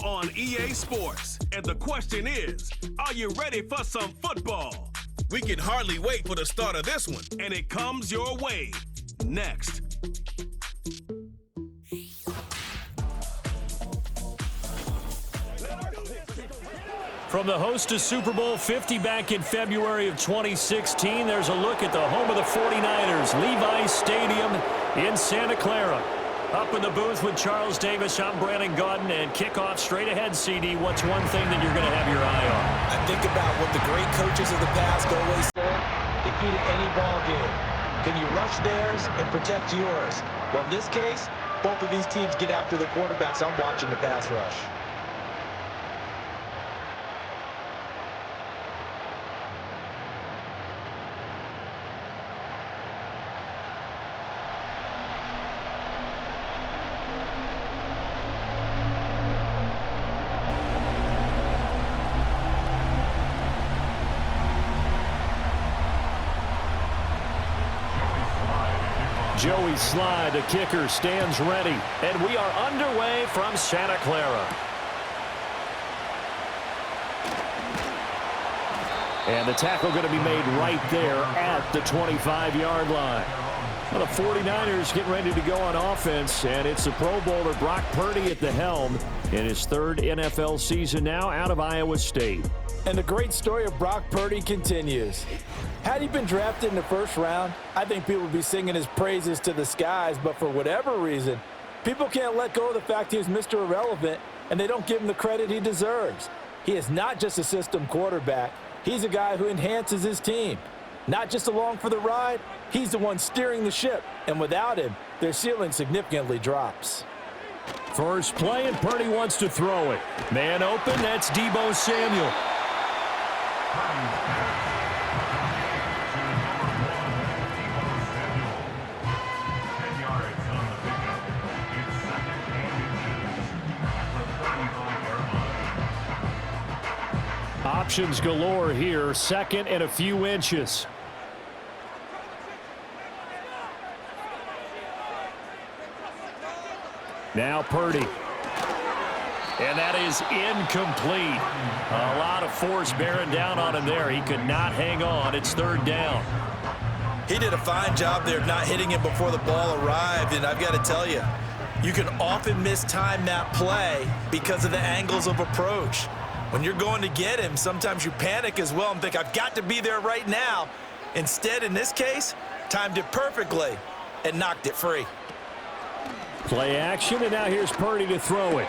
on EA Sports. And the question is, are you ready for some football? We can hardly wait for the start of this one. And it comes your way next. From the host to Super Bowl 50 back in February of 2016, there's a look at the home of the 49ers, Levi's Stadium in Santa Clara. Up in the booth with Charles Davis, I'm Brandon Gaudin, and kickoff straight ahead, CD. What's one thing that you're going to have your eye on? I think about what the great coaches of the past always said. The key to any ball game. Can you rush theirs and protect yours? Well, in this case, both of these teams get after the quarterbacks. I'm watching the pass rush. Joey Slye, the kicker, stands ready. And we are underway from Santa Clara. And the tackle going to be made right there at the 25-yard line. Well, the 49ers getting ready to go on offense, and it's the Pro Bowler Brock Purdy at the helm in his third NFL season now out of Iowa State. And the great story of Brock Purdy continues. Had he been drafted in the first round, I think people would be singing his praises to the skies, but for whatever reason, people can't let go of the fact he is Mr. Irrelevant, and they don't give him the credit he deserves. He is not just a system quarterback. He's a guy who enhances his team. Not just along for the ride, he's the one steering the ship, and without him, their ceiling significantly drops. First play, and Purdy wants to throw it. Man open, that's Deebo Samuel. Options galore here, second and a few inches. Now Purdy. And that is incomplete. A lot of force bearing down on him there. He could not hang on. It's third down. He did a fine job there of not hitting him before the ball arrived, and I've got to tell you, you can often mistime that play because of the angles of approach. When you're going to get him, sometimes you panic as well and think, I've got to be there right now. Instead, in this case, timed it perfectly and knocked it free. Play action, and now here's Purdy to throw it.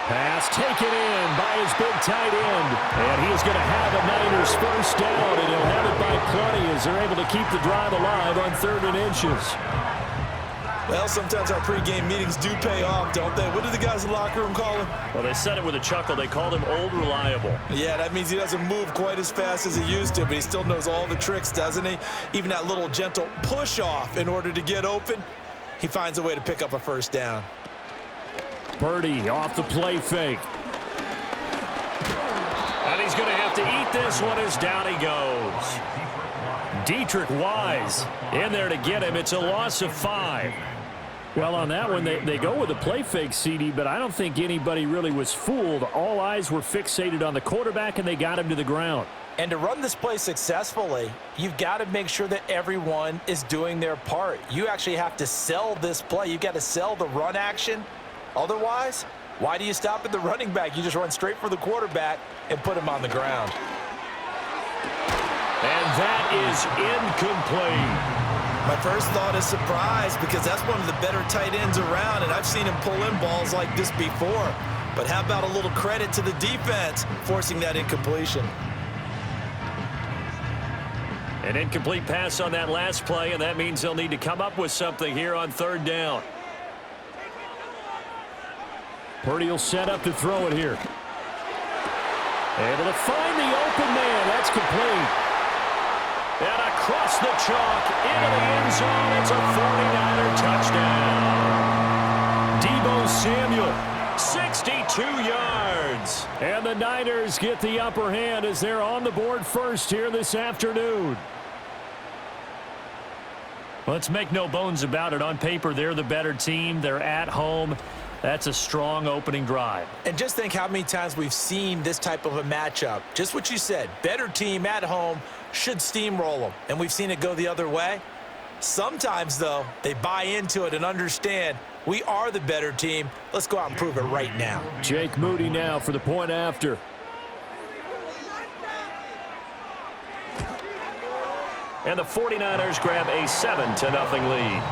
Pass taken in by his big tight end. And he is going to have a Niners first down, and he'll have it by plenty as they're able to keep the drive alive on 3rd and inches. Well, sometimes our pregame meetings do pay off, don't they? What did the guys in the locker room call him? Well, they said it with a chuckle. They called him Old Reliable. Yeah, that means he doesn't move quite as fast as he used to, but he still knows all the tricks, doesn't he? Even that little gentle push-off in order to get open, he finds a way to pick up a first down. Purdy off the play fake. And he's going to have to eat this one as down he goes. Dietrich Wise in there to get him. It's a loss of 5. Well, on that one, they go with a play fake, CD, but I don't think anybody really was fooled. All eyes were fixated on the quarterback, and they got him to the ground. And to run this play successfully, you've got to make sure that everyone is doing their part. You actually have to sell this play. You've got to sell the run action. Otherwise, why do you stop at the running back? You just run straight for the quarterback and put him on the ground. And that is incomplete. My first thought is surprise because that's one of the better tight ends around, and I've seen him pull in balls like this before. But how about a little credit to the defense forcing that incompletion? An incomplete pass on that last play, and that means they'll need to come up with something here on 3rd down. Purdy will set up to throw it here. Able to find the open man. That's complete. And across the chalk into the end zone. It's a 49er touchdown. Deebo Samuel, 62 yards. And the Niners get the upper hand as they're on the board first here this afternoon. Let's make no bones about it. On paper, they're the better team. They're at home. That's a strong opening drive. And just think how many times we've seen this type of a matchup. Just what you said, better team at home should steamroll them. And we've seen it go the other way. Sometimes, though, they buy into it and understand we are the better team. Let's go out and prove it right now. Jake Moody now for the point after. And the 49ers grab a 7-0 lead.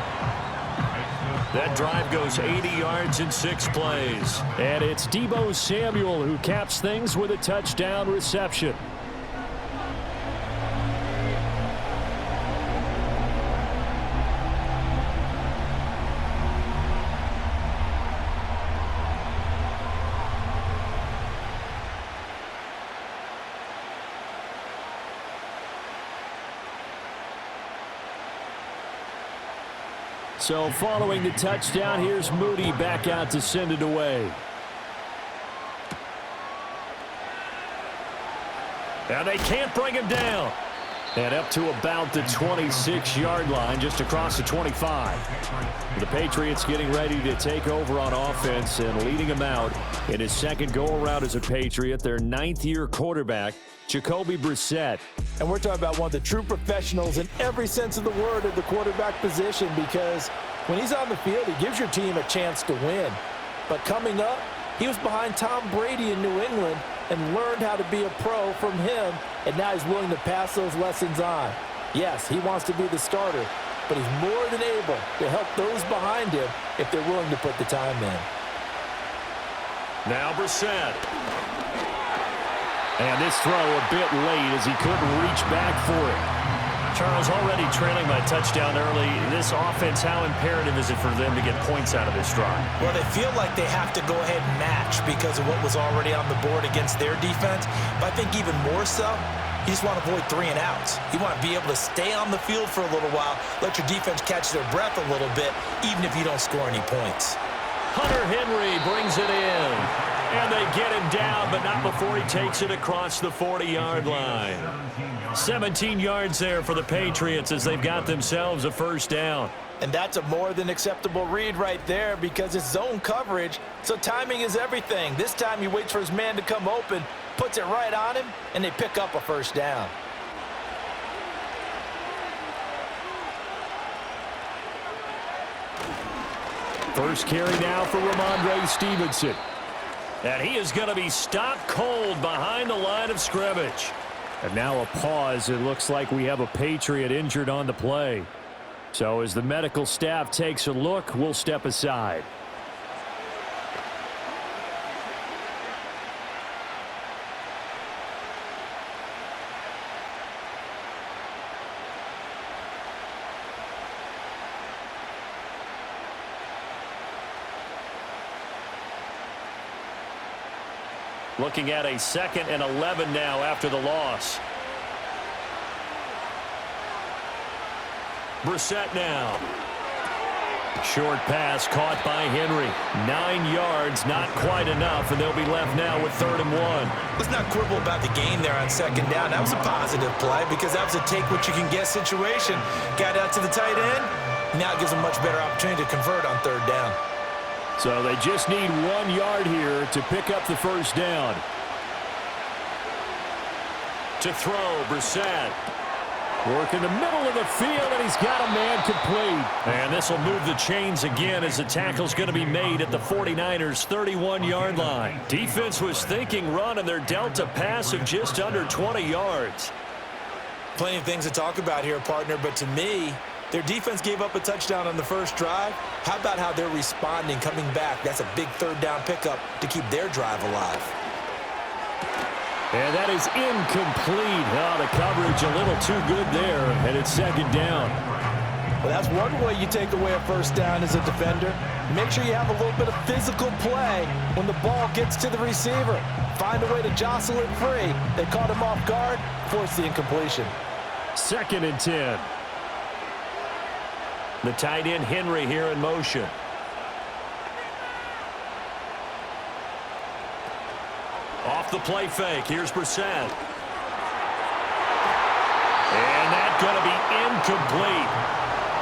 That drive goes 80 yards in 6 plays. And it's Deebo Samuel who caps things with a touchdown reception. So following the touchdown, here's Moody back out to send it away. And they can't bring him down. And up to about the 26-yard line, just across the 25. The Patriots getting ready to take over on offense and leading them out in his second go-around as a Patriot, their 9th-year quarterback, Jacoby Brissett. And we're talking about one of the true professionals in every sense of the word at the quarterback position, because when he's on the field, he gives your team a chance to win. But coming up, he was behind Tom Brady in New England and learned how to be a pro from him, and now he's willing to pass those lessons on. Yes, he wants to be the starter, but he's more than able to help those behind him if they're willing to put the time in. Now Brissett. And this throw a bit late as he couldn't reach back for it. Charles, already trailing by touchdown early. This offense, how imperative is it for them to get points out of this drive? Well, they feel like they have to go ahead and match because of what was already on the board against their defense. But I think even more so, you just want to avoid 3 and outs. You want to be able to stay on the field for a little while, let your defense catch their breath a little bit, even if you don't score any points. Hunter Henry brings it in. And they get him down, but not before he takes it across the 40-yard line. 17 yards there for the Patriots as they've got themselves a first down. And that's a more than acceptable read right there because it's zone coverage, so timing is everything. This time he waits for his man to come open, puts it right on him, and they pick up a first down. First carry now for Ramondre Stevenson. And he is going to be stopped cold behind the line of scrimmage. And now a pause. It looks like we have a Patriot injured on the play. So as the medical staff takes a look, we'll step aside. Looking at a 2nd and 11 now after the loss. Brissett now. Short pass caught by Henry. 9 yards, not quite enough, and they'll be left now with 3rd and 1. Let's not quibble about the gain there on 2nd down. That was a positive play because that was a take-what-you-can-get situation. Got out to the tight end. Now it gives them a much better opportunity to convert on 3rd down. So they just need 1 yard here to pick up the first down. To throw, Brissett. Work in the middle of the field, and he's got a man complete. And this will move the chains again as the tackle's going to be made at the 49ers' 31-yard line. Defense was thinking run, and they're dealt a pass of just under 20 yards. Plenty of things to talk about here, partner, but to me, their defense gave up a touchdown on the first drive. How about how they're responding, coming back? That's a big 3rd down pickup to keep their drive alive. And that is incomplete. Oh, the coverage a little too good there, and it's 2nd down. Well, that's one way you take away a first down as a defender. Make sure you have a little bit of physical play when the ball gets to the receiver. Find a way to jostle it free. They caught him off guard, forced the incompletion. 2nd and 10. The tight end Henry here in motion. Off the play fake. Here's Brissett. And that's going to be incomplete.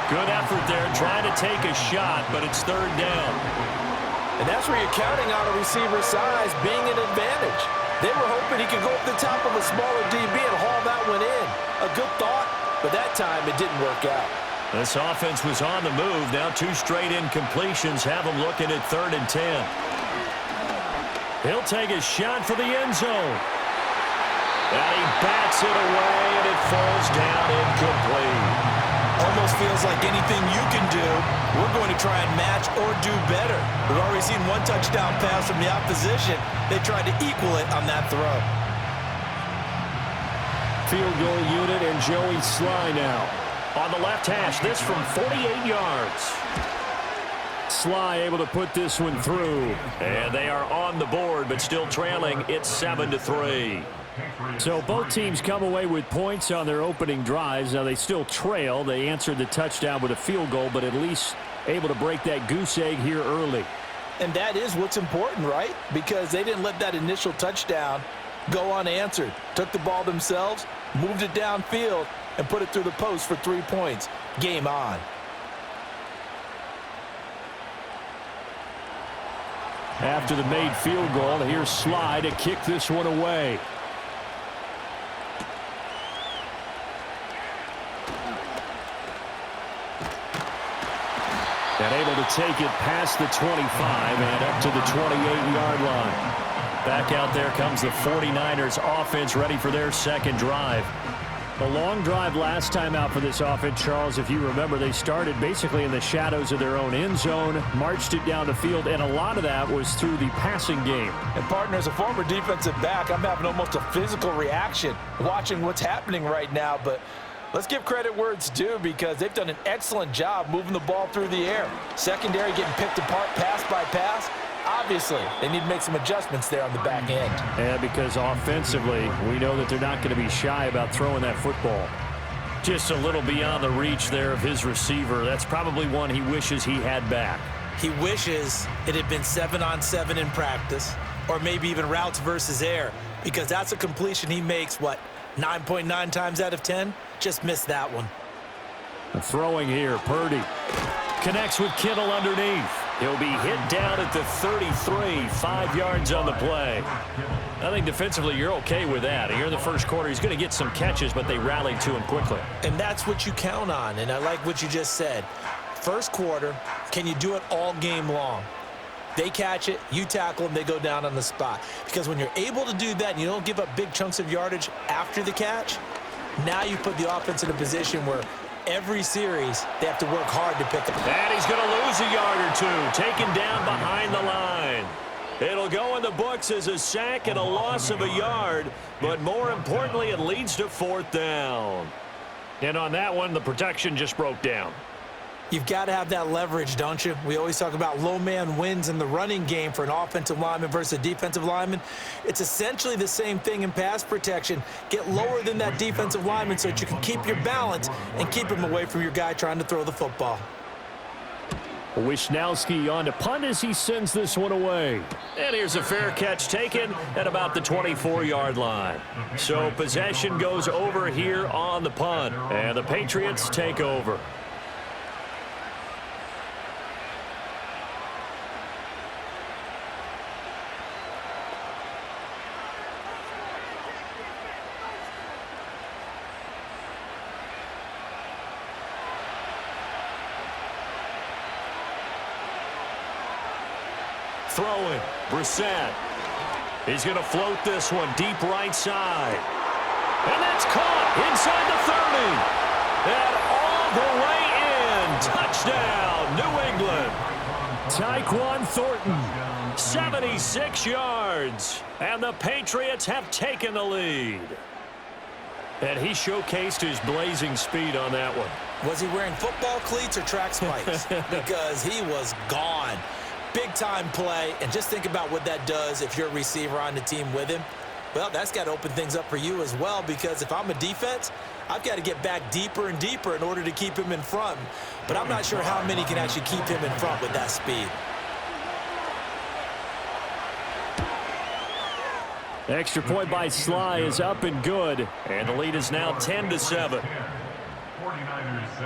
Good effort there trying to take a shot, but it's 3rd down. And that's where you're counting on a receiver's size being an advantage. They were hoping he could go up the top of a smaller DB and haul that one in. A good thought, but that time it didn't work out. This offense was on the move. Now 2 straight incompletions have them looking at 3rd and 10. He'll take a shot for the end zone. And he bats it away, and it falls down incomplete. Almost feels like anything you can do, we're going to try and match or do better. We've already seen 1 touchdown pass from the opposition. They tried to equal it on that throw. Field goal unit and Joey Sly now. On the left hash, this from 48 yards. Sly able to put this one through. And they are on the board, but still trailing. It's 7-3. So both teams come away with points on their opening drives. Now they still trail. They answered the touchdown with a field goal, but at least able to break that goose egg here early. And that is what's important, right? Because they didn't let that initial touchdown go unanswered. Took the ball themselves, moved it downfield, and put it through the post for 3 points. Game on. After the made field goal, here's Sly to kick this one away. And able to take it past the 25 and up to the 28-yard line. Back out there comes the 49ers offense ready for their second drive. A long drive last time out for this offense, Charles. If you remember, they started basically in the shadows of their own end zone, marched it down the field, and a lot of that was through the passing game. And partner, as a former defensive back, I'm having almost a physical reaction watching what's happening right now, but let's give credit where it's due because they've done an excellent job moving the ball through the air. Secondary getting picked apart pass by pass. Obviously, they need to make some adjustments there on the back end. Yeah, because offensively, we know that they're not going to be shy about throwing that football. Just a little beyond the reach there of his receiver. That's probably one he wishes he had back. He wishes it had been 7-on-7 in practice, or maybe even routes versus air, because that's a completion he makes, 9.9 times out of 10? Just missed that one. Throwing here, Purdy. Connects with Kittle underneath. He'll be hit down at the 33, 5 yards on the play. I think defensively you're okay with that. Here in the first quarter, he's going to get some catches, but they rallied to him quickly. And that's what you count on, and I like what you just said. First quarter, can you do it all game long? They catch it, you tackle them, they go down on the spot. Because when you're able to do that and you don't give up big chunks of yardage after the catch, now you put the offense in a position where every series they have to work hard to pick up. And he's going to lose a yard or two, taken down behind the line. It'll go in the books as a sack and a loss of a yard, but more importantly, it leads to 4th down. And on that one, the protection just broke down. You've got to have that leverage, don't you? We always talk about low man wins in the running game for an offensive lineman versus a defensive lineman. It's essentially the same thing in pass protection. Get lower than that defensive lineman so that you can keep your balance and keep him away from your guy trying to throw the football. Wisnowski on to punt as he sends this one away. And here's a fair catch taken at about the 24-yard line. So possession goes over here on the punt, and the Patriots take over. Throwing, Brissett. He's going to float this one deep right side. And that's caught inside the 30. And all the way in. Touchdown, New England. Tyquan Thornton, 76 yards. And the Patriots have taken the lead. And he showcased his blazing speed on that one. Was he wearing football cleats or track spikes? Because he was gone. Big-time play, and just think about what that does if you're a receiver on the team with him. Well, that's got to open things up for you as well, because if I'm a defense, I've got to get back deeper and deeper in order to keep him in front. But I'm not sure how many can actually keep him in front with that speed. Extra point by Sly is up and good, and the lead is now 10-7.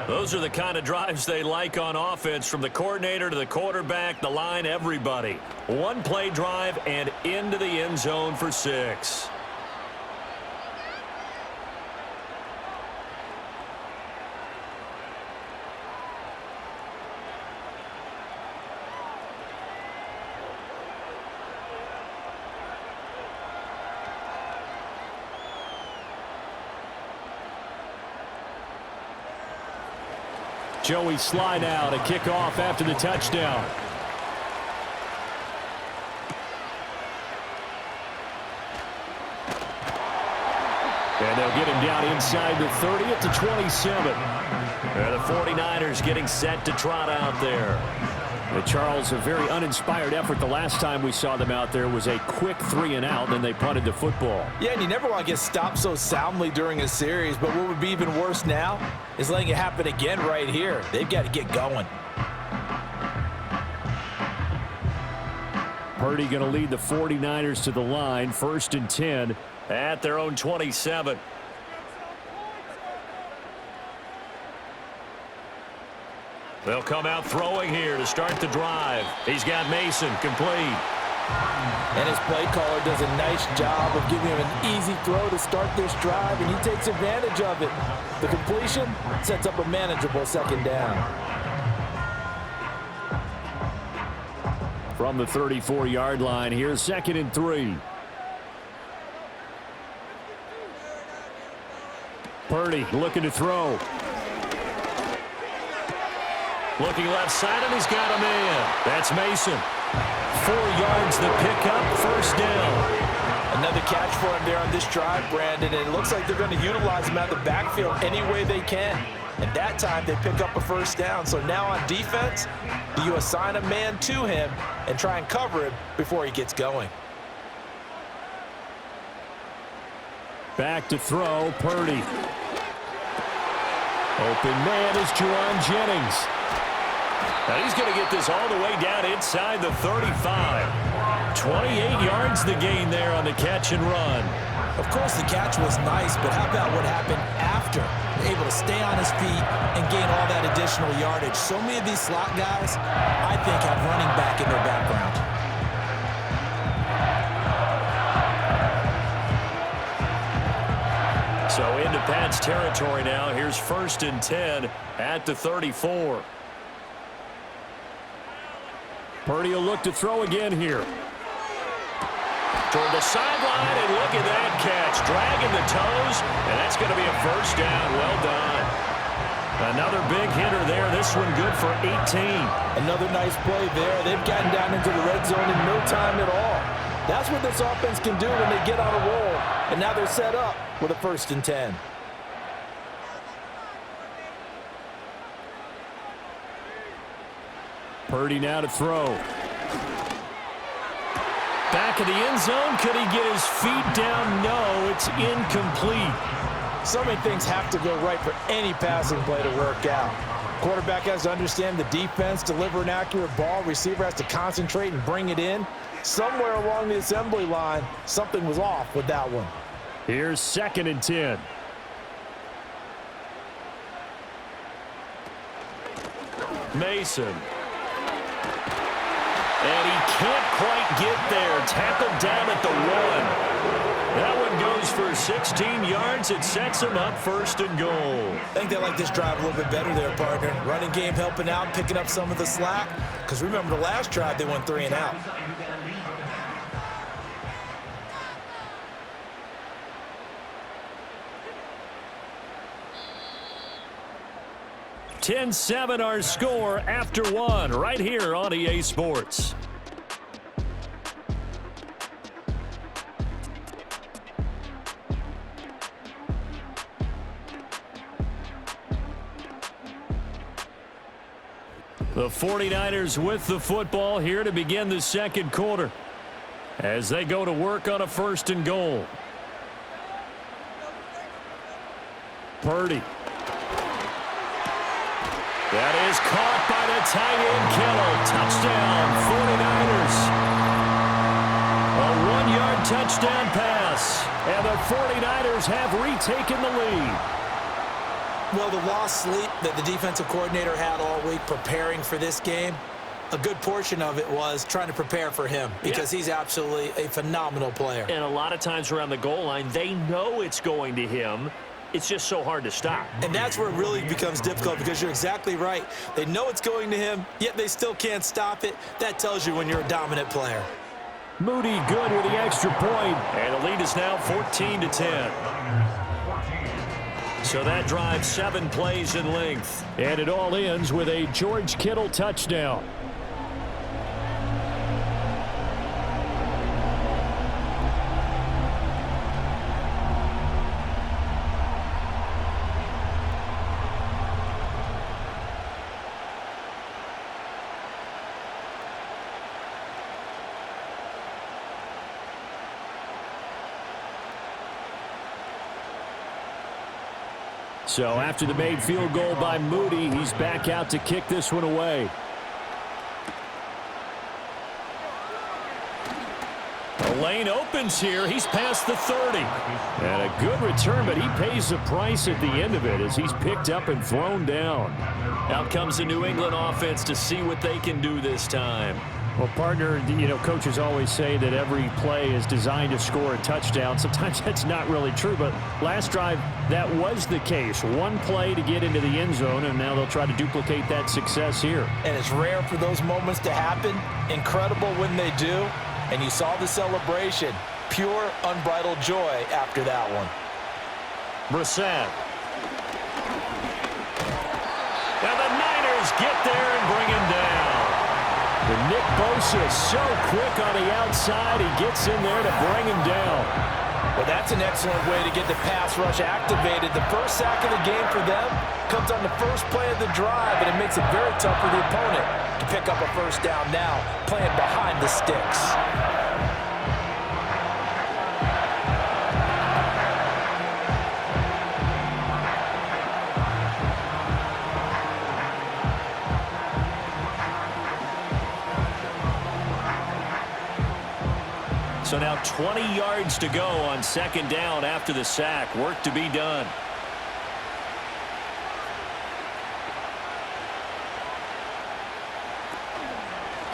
Those are the kind of drives they like on offense, from the coordinator to the quarterback, the line, everybody. One play drive and into the end zone for 6. Joey slide out, a kickoff after the touchdown. And they'll get him down inside the 30 at the 27. And the 49ers getting set to trot out there. Charles, a very uninspired effort. The last time we saw them out there was a quick 3-and-out, then they punted the football. Yeah, and you never want to get stopped so soundly during a series, but what would be even worse now is letting it happen again right here. They've got to get going. Purdy going to lead the 49ers to the line, 1st and 10 at their own 27. They'll come out throwing here to start the drive. He's got Mason complete. And his play caller does a nice job of giving him an easy throw to start this drive, and he takes advantage of it. The completion sets up a manageable 2nd down. From the 34-yard line, here's 2nd and 3. Purdy looking to throw. Looking left side, and he's got a man. That's Mason. 4 yards the pickup, 1st down. Another catch for him there on this drive, Brandon, and it looks like they're going to utilize him out of the backfield any way they can. And that time they pick up a 1st down. So now on defense, do you assign a man to him and try and cover him before he gets going? Back to throw, Purdy. Open man is Juwan Jennings. Now he's going to get this all the way down inside the 35. 28 yards the gain there on the catch and run. Of course, the catch was nice, but how about what happened after? Able to stay on his feet and gain all that additional yardage. So many of these slot guys, I think, have running back in their background. So into Pat's territory now. Here's 1st and 10 at the 34. Purdy will look to throw again here. Toward the sideline, and look at that catch. Dragging the toes, and that's going to be a 1st down. Well done. Another big hitter there. This one good for 18. Another nice play there. They've gotten down into the red zone in no time at all. That's what this offense can do when they get on a roll. And now they're set up with a 1st and 10. Purdy now to throw. Back of the end zone. Could he get his feet down? No, it's incomplete. So many things have to go right for any passing play to work out. Quarterback has to understand the defense, deliver an accurate ball. Receiver has to concentrate and bring it in. Somewhere along the assembly line, something was off with that one. Here's 2nd and 10. Mason. And he can't quite get there. Tackled down at the 1. That one goes for 16 yards. It sets him up 1st and goal. I think they like this drive a little bit better there, partner. Running game helping out, picking up some of the slack. Because remember the last drive, they went 3-and-out. (10-7) our score after 1 right here on EA Sports. The 49ers with the football here to begin the 2nd quarter as they go to work on a 1st and goal. Purdy. That is caught by the tight end, Kittle. Touchdown, 49ers. A 1-yard touchdown pass, and the 49ers have retaken the lead. Well, the lost sleep that the defensive coordinator had all week preparing for this game, a good portion of it was trying to prepare for him because he's absolutely a phenomenal player. And a lot of times around the goal line, they know it's going to him. It's just so hard to stop. And that's where it really becomes difficult because you're exactly right. They know it's going to him, yet they still can't stop it. That tells you when you're a dominant player. Moody good with the extra point. And the lead is now 14-10. So that drives 7 plays in length. And it all ends with a George Kittle touchdown. So after the made field goal by Moody, he's back out to kick this one away. The lane opens here. He's past the 30. And a good return, but he pays the price at the end of it as he's picked up and thrown down. Out comes the New England offense to see what they can do this time. Well, partner, you know, coaches always say that every play is designed to score a touchdown. Sometimes that's not really true, but last drive, that was the case. One play to get into the end zone, and now they'll try to duplicate that success here. And it's rare for those moments to happen. Incredible when they do. And you saw the celebration. Pure, unbridled joy after that one. Brissett. And the Niners get there and bring him down. And Nick Bosa is so quick on the outside, he gets in there to bring him down. Well, that's an excellent way to get the pass rush activated. The first sack of the game for them comes on the first play of the drive, and it makes it very tough for the opponent to pick up a first down now, playing behind the sticks. So now 20 yards to go on second down after the sack. Work to be done.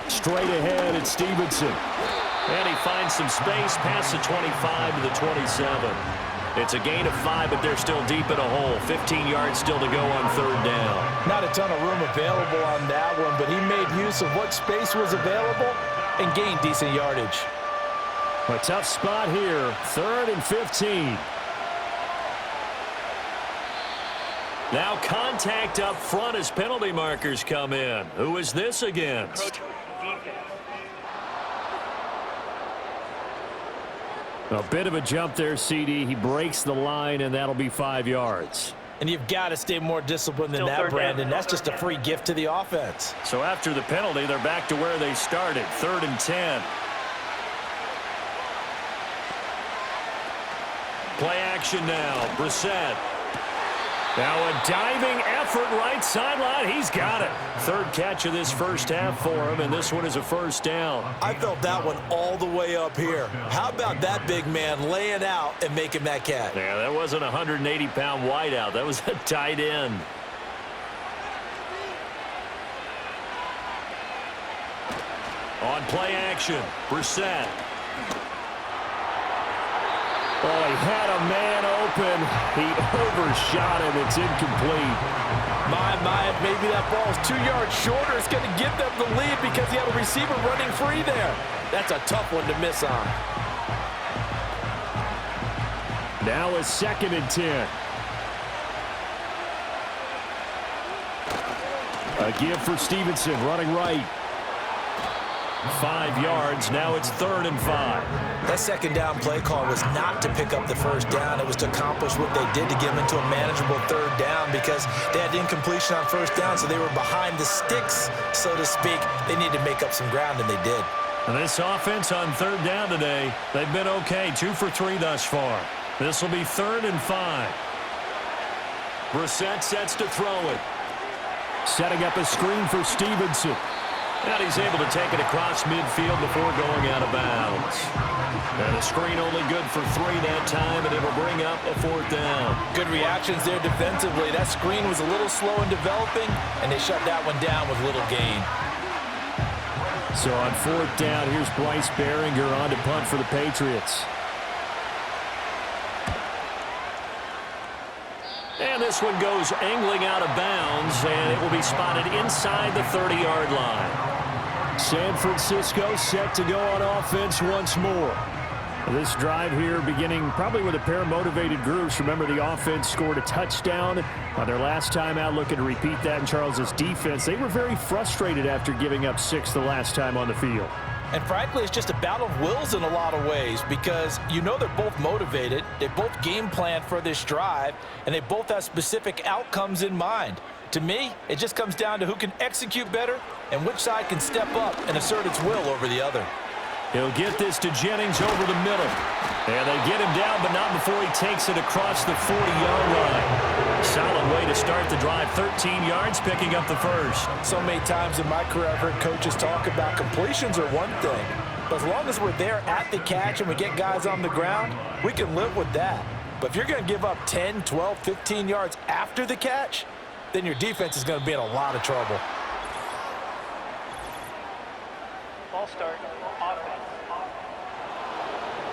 Straight ahead, it's Stevenson. And he finds some space past the 25 to the 27. It's a gain of 5, but they're still deep in a hole. 15 yards still to go on third down. Not a ton of room available on that one, but he made use of what space was available and gained decent yardage. A tough spot here, 3rd and 15. Now contact up front as penalty markers come in. Who is this against? A bit of a jump there, CD. He breaks the line, and that'll be 5 yards. And you've got to stay more disciplined than that, Brandon. That's just a free gift to the offense. So after the penalty, they're back to where they started, 3rd and 10. Play action now. Brissett. Now a diving effort right sideline. He's got it. 3rd catch of this first half for him, and this one is a first down. I felt that one all the way up here. How about that big man laying out and making that catch? Yeah, that wasn't a 180-pound wideout. That was a tight end. On play action, Brissett. Oh, he had a man open. He overshot him. It's incomplete. My, maybe that ball is 2 yards shorter. It's going to give them the lead because he had a receiver running free there. That's a tough one to miss on. Now a 2nd and 10. A give for Stevenson, running right. 5 yards. Now it's 3rd and 5. That second down play call was not to pick up the first down. It was to accomplish what they did to get them into a manageable 3rd down because they had incompletion on first down, so they were behind the sticks, so to speak. They needed to make up some ground, and they did. And this offense on 3rd down today, they've been okay. 2 for 3 thus far. This will be 3rd and 5. Brissett sets to throw it. Setting up a screen for Stevenson. And he's able to take it across midfield before going out of bounds. And a screen only good for 3 that time, and it'll bring up a 4th down. Good reactions there defensively. That screen was a little slow in developing, and they shut that one down with little gain. So on 4th down, here's Bryce Behringer on to punt for the Patriots. And this one goes angling out of bounds, and it will be spotted inside the 30-yard line. San Francisco set to go on offense once more. This drive here beginning probably with a pair of motivated groups. Remember, the offense scored a touchdown on their last time out, looking to repeat that in Charles' defense. They were very frustrated after giving up 6 the last time on the field. And frankly, it's just a battle of wills in a lot of ways because you know they're both motivated, they both game plan for this drive, and they both have specific outcomes in mind. To me, it just comes down to who can execute better and which side can step up and assert its will over the other. He'll get this to Jennings over the middle. And they get him down, but not before he takes it across the 40-yard line. Solid way to start the drive. 13 yards, picking up the first. So many times in my career, I've heard coaches talk about completions are one thing. But as long as we're there at the catch and we get guys on the ground, we can live with that. But if you're going to give up 10, 12, 15 yards after the catch, then your defense is going to be in a lot of trouble. Ball start. Offense.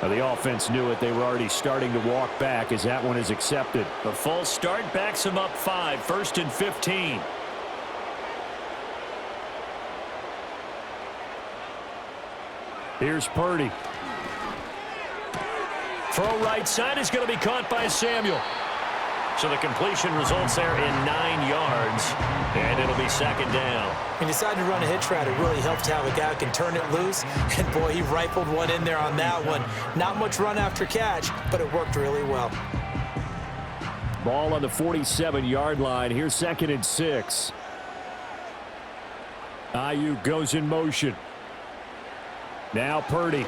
Now the offense knew it. They were already starting to walk back as that one is accepted. The false start backs him up 5. 1st and 15. Here's Purdy. Throw right side is going to be caught by Samuel. So the completion results there in 9 yards, and it'll be 2nd down. When you decide to run a hitch route, it really helps to have a guy who can turn it loose. And, boy, he rifled one in there on that one. Not much run after catch, but it worked really well. Ball on the 47-yard line. Here's 2nd and 6. Ayuk goes in motion. Now Purdy.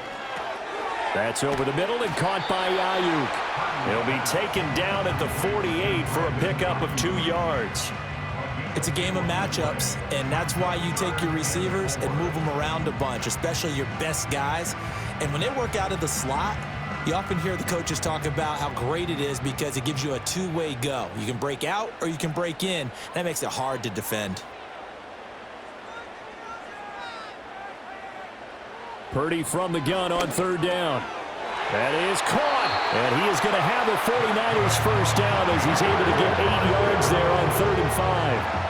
That's over the middle and caught by Ayuk. He'll be taken down at the 48 for a pickup of 2 yards. It's a game of matchups, and that's why you take your receivers and move them around a bunch, especially your best guys. And when they work out of the slot, you often hear the coaches talk about how great it is because it gives you a two-way go. You can break out or you can break in. That makes it hard to defend. Purdy from the gun on 3rd down. That is caught. And he is going to have the 49ers first down as he's able to get 8 yards there on 3rd and 5.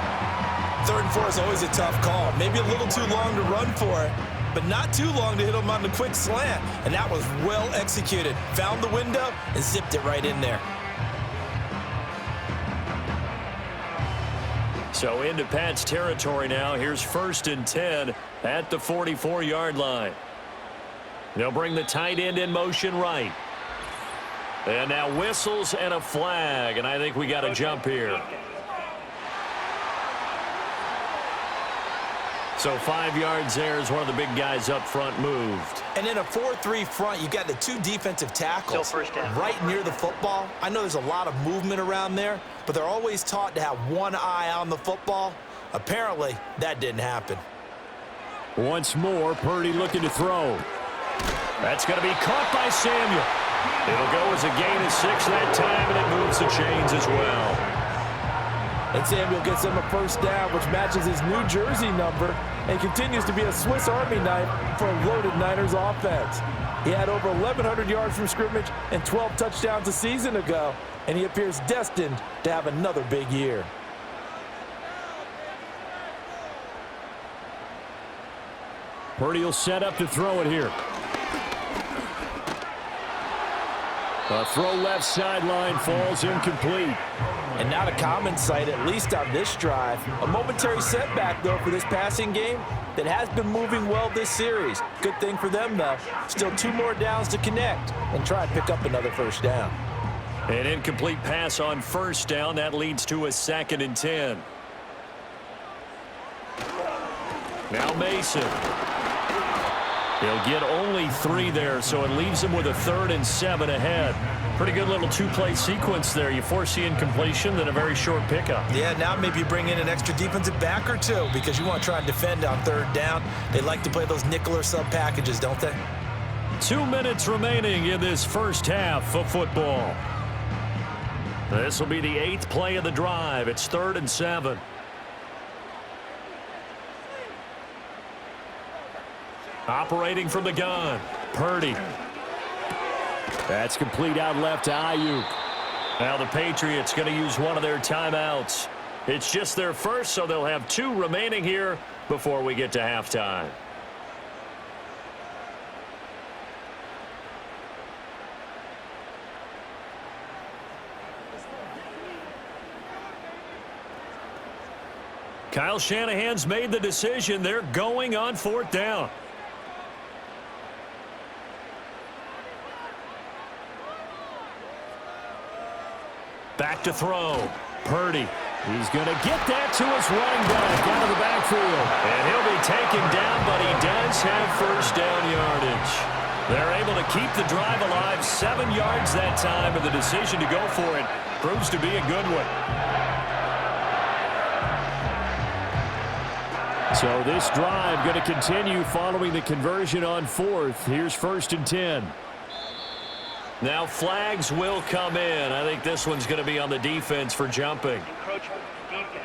3rd and 4 is always a tough call. Maybe a little too long to run for it, but not too long to hit him on the quick slant. And that was well executed. Found the window and zipped it right in there. So into Pat's territory now. Here's 1st and 10 at the 44-yard line. They'll bring the tight end in motion right. And now whistles and a flag, and I think we got a jump here. So 5 yards there as one of the big guys up front moved. And in a 4-3 front, you got the 2 defensive tackles Still first down. right near the football. I know there's a lot of movement around there, but they're always taught to have one eye on the football. Apparently, that didn't happen. Once more, Purdy looking to throw. That's going to be caught by Samuel. It'll go as a gain of 6 that time, and it moves the chains as well. And Samuel gets him a first down, which matches his New Jersey number and continues to be a Swiss Army knife for a loaded Niners offense. He had over 1,100 yards from scrimmage and 12 touchdowns a season ago, and he appears destined to have another big year. Purdy will set up to throw it here. A throw left sideline falls incomplete. And not a common sight, at least on this drive. A momentary setback, though, for this passing game that has been moving well this series. Good thing for them, though. Still 2 more downs to connect and try and pick up another first down. An incomplete pass on 1st down. That leads to a 2nd and 10. Now Mason. He'll get only 3 there, so it leaves him with a 3rd and 7 ahead. Pretty good little 2-play sequence there. You force the incompletion, then a very short pickup. Yeah, now maybe you bring in an extra defensive back or 2 because you want to try and defend on 3rd down. They like to play those nickel or sub packages, don't they? 2 minutes remaining in this first half of football. This will be the 8th play of the drive. It's 3rd and 7. Operating from the gun, Purdy. That's complete out left to Ayuk. Now the Patriots going to use one of their timeouts. It's just their first, so they'll have 2 remaining here before we get to halftime. Kyle Shanahan's made the decision. They're going on 4th down. Back to throw. Purdy. He's going to get that to his running back out of the backfield. And he'll be taken down, but he does have first down yardage. They're able to keep the drive alive, 7 yards that time, and the decision to go for it proves to be a good one. So this drive going to continue following the conversion on 4th. Here's 1st and 10. Now flags will come in. I think this one's going to be on the defense for jumping. Encroachment, defense.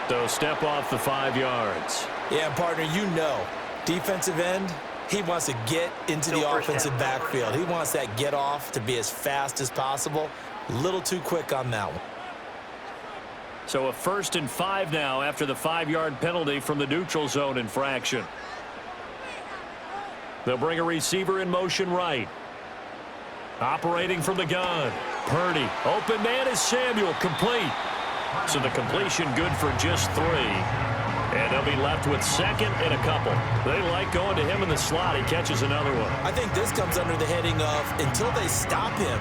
So step off the 5 yards. Yeah, partner, you know, defensive end, he wants to get into the offensive backfield. He wants that get off to be as fast as possible. A little too quick on that one. So a 1st and 5 now after the 5-yard penalty from the neutral zone infraction. They'll bring a receiver in motion right. Operating from the gun. Purdy. Open man is Samuel. Complete. So the completion good for just 3. And they'll be left with 2nd and a couple. They like going to him in the slot. He catches another one. I think this comes under the heading of until they stop him,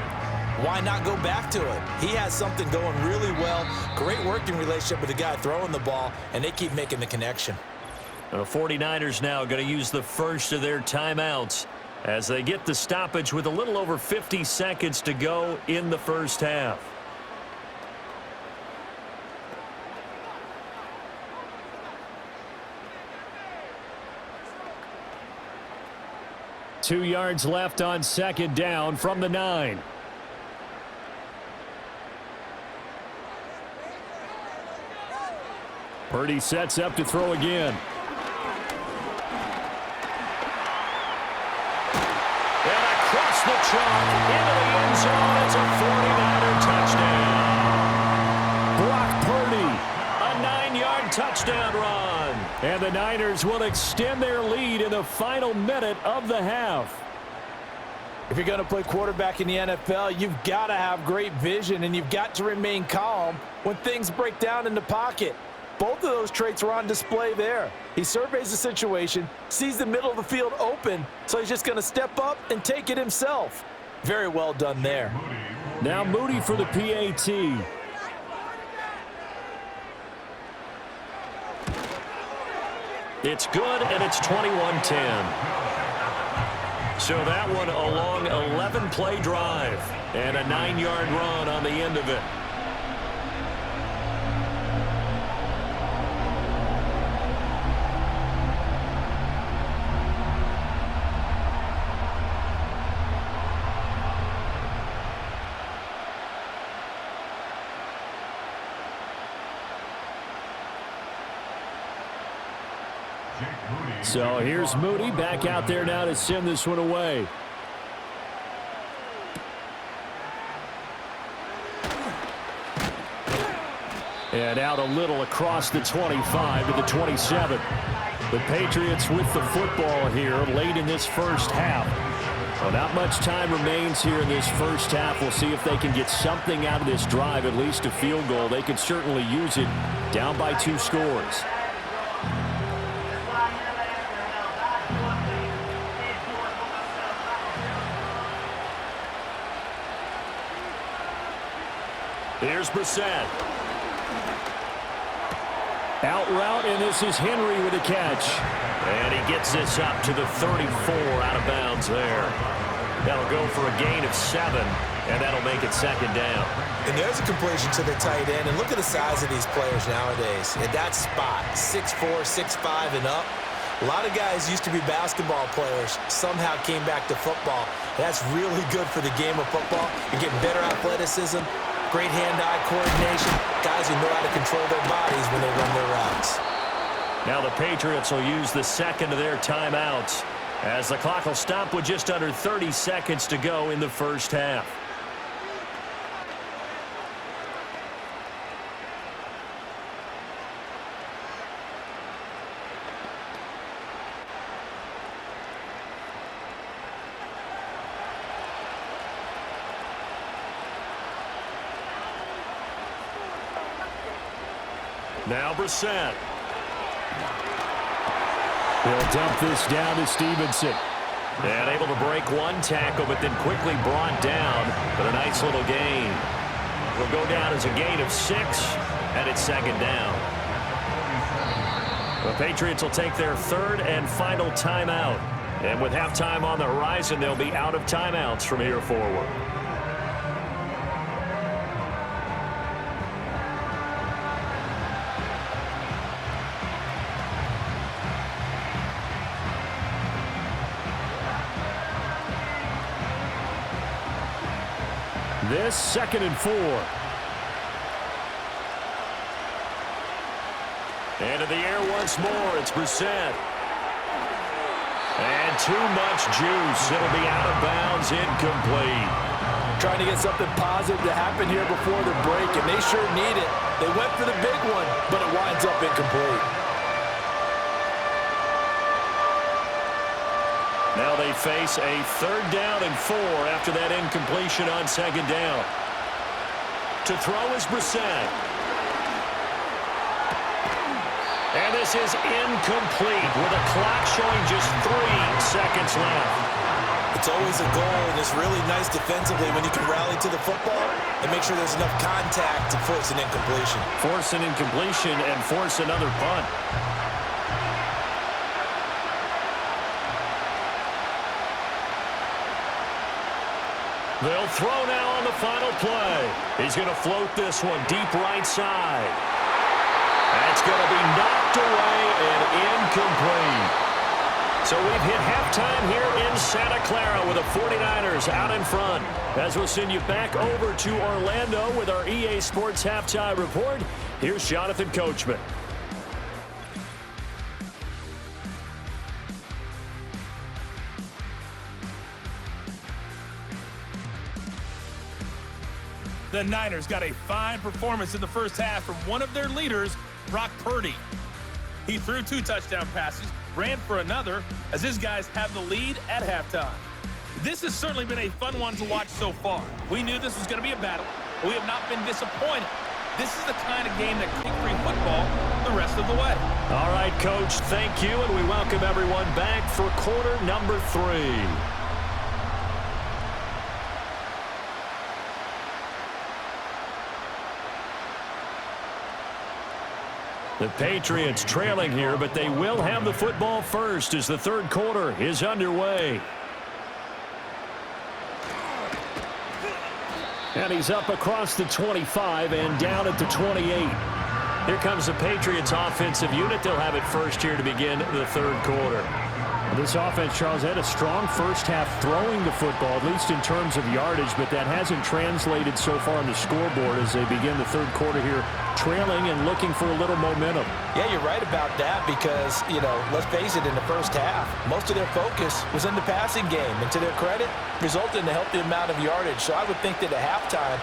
why not go back to it? He has something going really well. Great working relationship with the guy throwing the ball, and they keep making the connection. The 49ers now going to use the first of their timeouts as they get the stoppage with a little over 50 seconds to go in the first half. Two yards left on 2nd down from the 9. Purdy sets up to throw again. The chalk into the end zone. It's a 49er touchdown. Brock Purdy, a 9-yard touchdown run. And the Niners will extend their lead in the final minute of the half. If you're going to play quarterback in the NFL, you've got to have great vision, and you've got to remain calm when things break down in the pocket. Both of those traits were on display there. He surveys the situation, sees the middle of the field open, so he's just going to step up and take it himself. Very well done there. Now Moody for the PAT. It's good, and it's 21-10. So that one a long 11-play drive and a 9-yard run on the end of it. So here's Moody back out there now to send this one away. And out a little across the 25 to the 27. The Patriots with the football here late in this first half. Well, not much time remains here in this first half. We'll see if they can get something out of this drive, at least a field goal. They could certainly use it down by 2 scores. Here's Brissett. Out route, and this is Henry with a catch. And he gets this up to the 34 out of bounds there. That'll go for a gain of 7, and that'll make it 2nd down. And there's a completion to the tight end. And look at the size of these players nowadays. At that spot, 6'4", 6'5", and up. A lot of guys used to be basketball players, somehow came back to football. That's really good for the game of football. You're getting better athleticism, great hand-eye coordination, guys who know how to control their bodies when they run their routes. Now the Patriots will use the second of their timeouts as the clock will stop with just under 30 seconds to go in the first half. Now Brissett. They'll dump this down to Stevenson. And able to break one tackle, but then quickly brought down. But a nice little gain. Will go down as a gain of 6, and it's second down. The Patriots will take their third and final timeout. And with halftime on the horizon, they'll be out of timeouts from here forward. This 2nd and 4. Into the air once more. It's Brissett. And too much juice. It'll be out of bounds, incomplete. Trying to get something positive to happen here before the break, and they sure need it. They went for the big one, but it winds up incomplete. Now they face a 3rd down and 4 after that incompletion on 2nd down. To throw is Brissett. And this is incomplete with a clock showing just 3 seconds left. It's always a goal, and it's really nice defensively when you can rally to the football and make sure there's enough contact to force an incompletion. Force an incompletion and force another punt. They'll throw now on the final play. He's going to float this one deep right side. That's going to be knocked away and incomplete. So we've hit halftime here in Santa Clara with the 49ers out in front. As we'll send you back over to Orlando with our EA Sports Halftime Report, here's Jonathan Coachman. The Niners got a fine performance in the first half from one of their leaders, Brock Purdy. He threw 2 touchdown passes, ran for another, as his guys have the lead at halftime. This has certainly been a fun one to watch so far. We knew this was going to be a battle, but we have not been disappointed. This is the kind of game that kick-free football the rest of the way. All right, Coach, thank you, and we welcome everyone back for quarter number 3. The Patriots trailing here, but they will have the football first as the 3rd quarter is underway. And he's up across the 25 and down at the 28. Here comes the Patriots offensive unit. They'll have it first here to begin the 3rd quarter. This offense, Charles, had a strong first half throwing the football, at least in terms of yardage, but that hasn't translated so far on the scoreboard as they begin the 3rd quarter here, trailing and looking for a little momentum. Yeah, you're right about that because, let's face it, in the first half, most of their focus was in the passing game. And to their credit, resulted in a healthy amount of yardage. So I would think that at halftime,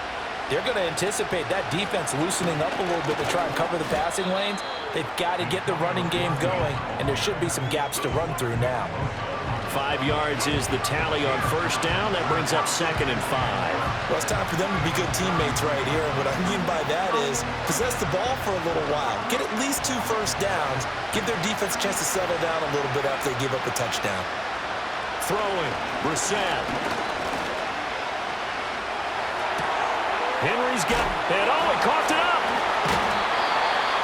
they're going to anticipate that defense loosening up a little bit to try and cover the passing lanes. They've got to get the running game going, and there should be some gaps to run through now. 5 yards is the tally on first down. That brings up 2nd and 5. Well, it's time for them to be good teammates right here. And what I mean by that is possess the ball for a little while. Get at least 2 first downs. Give their defense a chance to settle down a little bit after they give up a touchdown. Throwing, Brissett. Henry's got it. Oh, he coughed it up.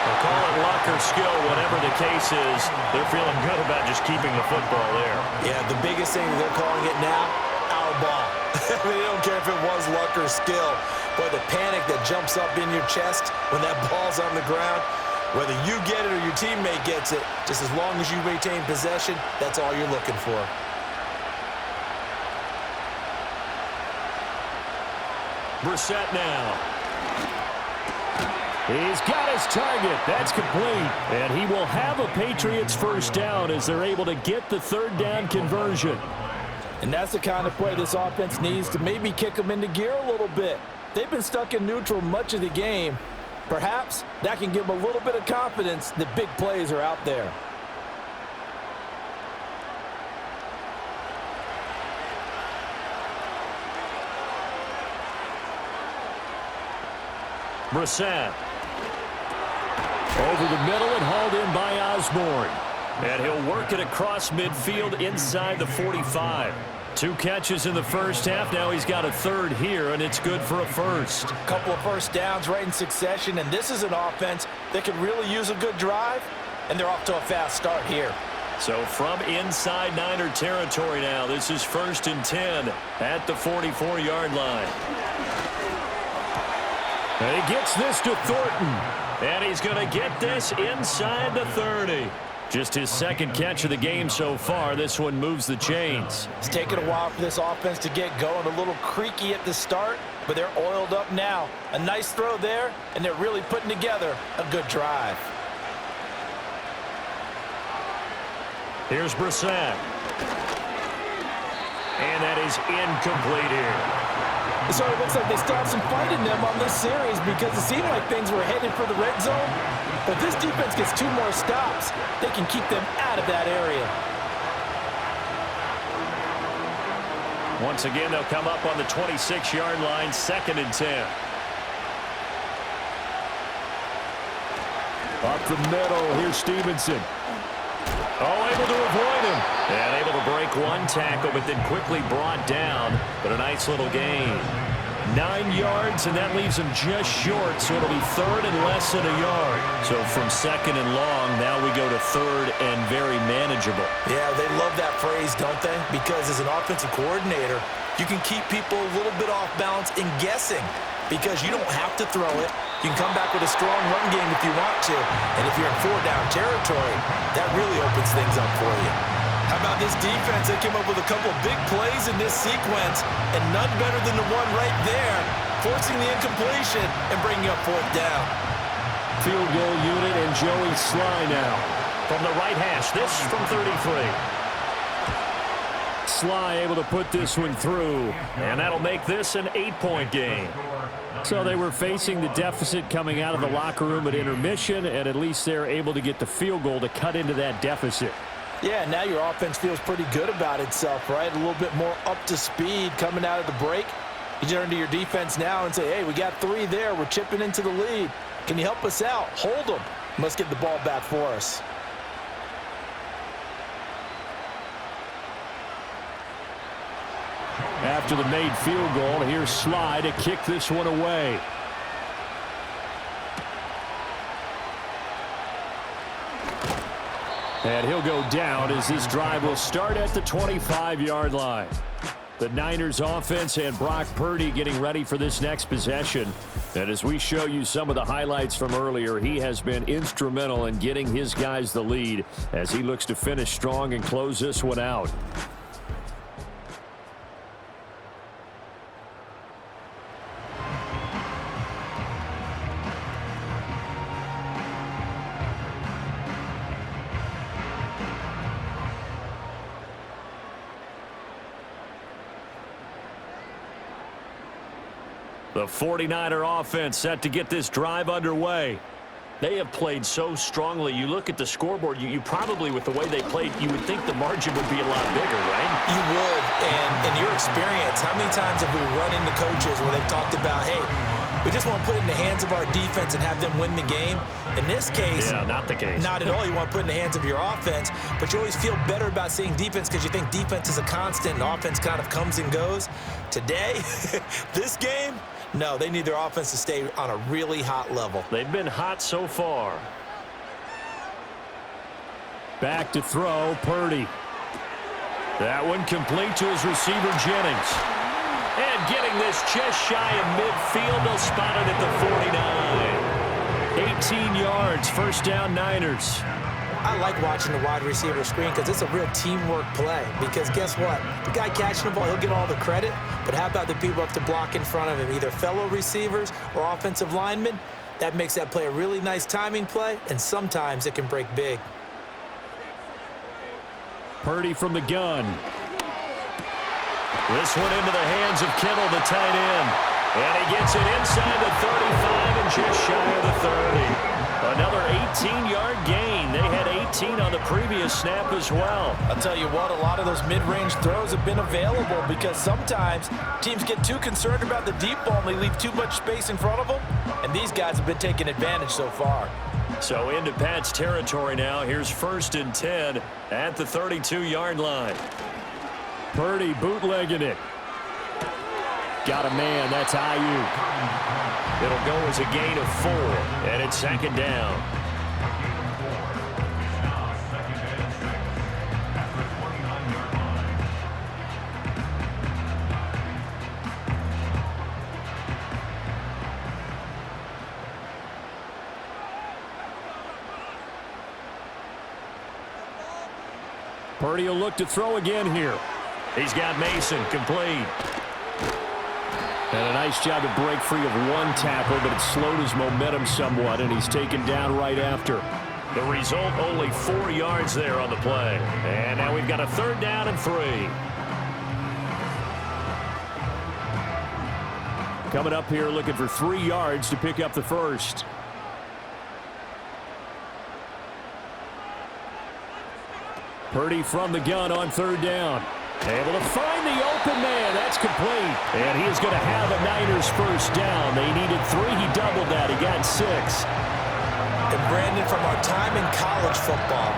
They'll call it luck or skill, whatever the case is. They're feeling good about just keeping the football there. Yeah, the biggest thing that they're calling it now, our ball. I mean, they don't care if it was luck or skill. But the panic that jumps up in your chest when that ball's on the ground, Whether you get it or your teammate gets it, just as long as you retain possession, that's all you're looking for. Brissett now. He's got his target. That's complete. And he will have a Patriots first down as they're able to get the third down conversion. And that's the kind of play this offense needs to maybe kick them into gear a little bit. They've been stuck in neutral much of the game. Perhaps that can give them a little bit of confidence that big plays are out there. Brissett. Over the middle and hauled in by Osborne. And he'll work it across midfield inside the 45. 2 catches in the first half. Now he's got a third here, and it's good for a first. Couple of first downs right in succession, and this is an offense that could really use a good drive, and they're off to a fast start here. So from inside Niner territory now, this is 1st and 10 at the 44-yard line. And he gets this to Thornton, and he's going to get this inside the 30. Just his second catch of the game so far. This one moves the chains. It's taken a while for this offense to get going. A little creaky at the start, but they're oiled up now. A nice throw there, and they're really putting together a good drive. Here's Brissett. And that is incomplete here. So it looks like they still have some fight in them on this series because it seemed like things were headed for the red zone. But this defense gets 2 more stops. They can keep them out of that area. Once again, they'll come up on the 26-yard line, 2nd and 10. Up the middle, here's Stevenson. Oh, able to avoid him. And able to break one tackle, but then quickly brought down. But a nice little gain. 9 yards, and that leaves him just short, so it'll be 3rd and less than a yard. So from 2nd and long, now we go to 3rd and very manageable. Yeah, they love that phrase, don't they? Because as an offensive coordinator, you can keep people a little bit off balance in guessing because you don't have to throw it. You can come back with a strong run game if you want to. And if you're in 4-down territory, that really opens things up for you. How about this defense? They came up with a couple of big plays in this sequence, and none better than the one right there, forcing the incompletion and bringing up 4th down. Field goal unit and Joey Sly now. From the right hash, this from 33. Sly able to put this one through, and that'll make this an 8-point game. So they were facing the deficit coming out of the locker room at intermission, and at least they're able to get the field goal to cut into that deficit. Yeah, now your offense feels pretty good about itself, right? A little bit more up to speed coming out of the break. You turn to your defense now and say, hey, we got 3 there. We're chipping into the lead. Can you help us out? Hold them. Must get the ball back for us. After the made field goal, here's Sly to kick this one away. And he'll go down as this drive will start at the 25-yard line. The Niners offense and Brock Purdy getting ready for this next possession. And as we show you some of the highlights from earlier, he has been instrumental in getting his guys the lead as he looks to finish strong and close this one out. The 49er offense set to get this drive underway. They have played so strongly. You look at the scoreboard, you probably, with the way they played, you would think the margin would be a lot bigger, right? You would, and in your experience, how many times have we run into coaches where they've talked about, hey, we just want to put it in the hands of our defense and have them win the game? In this case, yeah, not the case. Not at all. You want to put it in the hands of your offense, but you always feel better about seeing defense because you think defense is a constant and offense kind of comes and goes. Today, this game, no, they need their offense to stay on a really hot level. They've been hot so far. Back to throw, Purdy. That one complete to his receiver, Jennings. And getting this just shy of midfield, they'll spot it at the 49. 18 yards, first down Niners. I like watching the wide receiver screen because it's a real teamwork play. Because guess what? The guy catching the ball, he'll get all the credit. But how about the people up to block in front of him, either fellow receivers or offensive linemen? That makes that play a really nice timing play, and sometimes it can break big. Purdy from the gun. This one into the hands of Kittle, the tight end. And he gets it inside the 35 and just shy of the 30. Another 18-yard gain. They had 18 on the previous snap as well. I'll tell you what, a lot of those mid-range throws have been available because sometimes teams get too concerned about the deep ball and they leave too much space in front of them. And these guys have been taking advantage so far. So into Pat's territory now. Here's 1st and 10 at the 32-yard line. Purdy bootlegging it. Got a man. That's Ayuk. It'll go as a gain of 4, and it's 2nd down. Purdy will look to throw again here. He's got Mason complete. And a nice job to break free of one tackle, but it slowed his momentum somewhat, and he's taken down right after. The result, only 4 yards there on the play. And now we've got a 3rd down and 3. Coming up here looking for 3 yards to pick up the first. Purdy from the gun on 3rd down. Able to find the open man. That's complete. And he is going to have a Niners first down. They needed 3. He doubled that. He got 6. And Brandon, from our time in college football,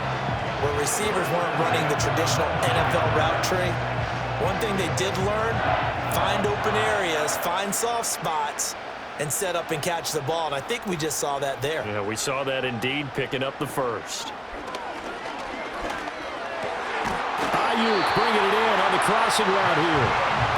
where receivers weren't running the traditional NFL route tree, one thing they did learn, find open areas, find soft spots, and set up and catch the ball. And I think we just saw that there. Yeah, we saw that indeed, picking up the first. Ayuk bringing it in on the crossing route here.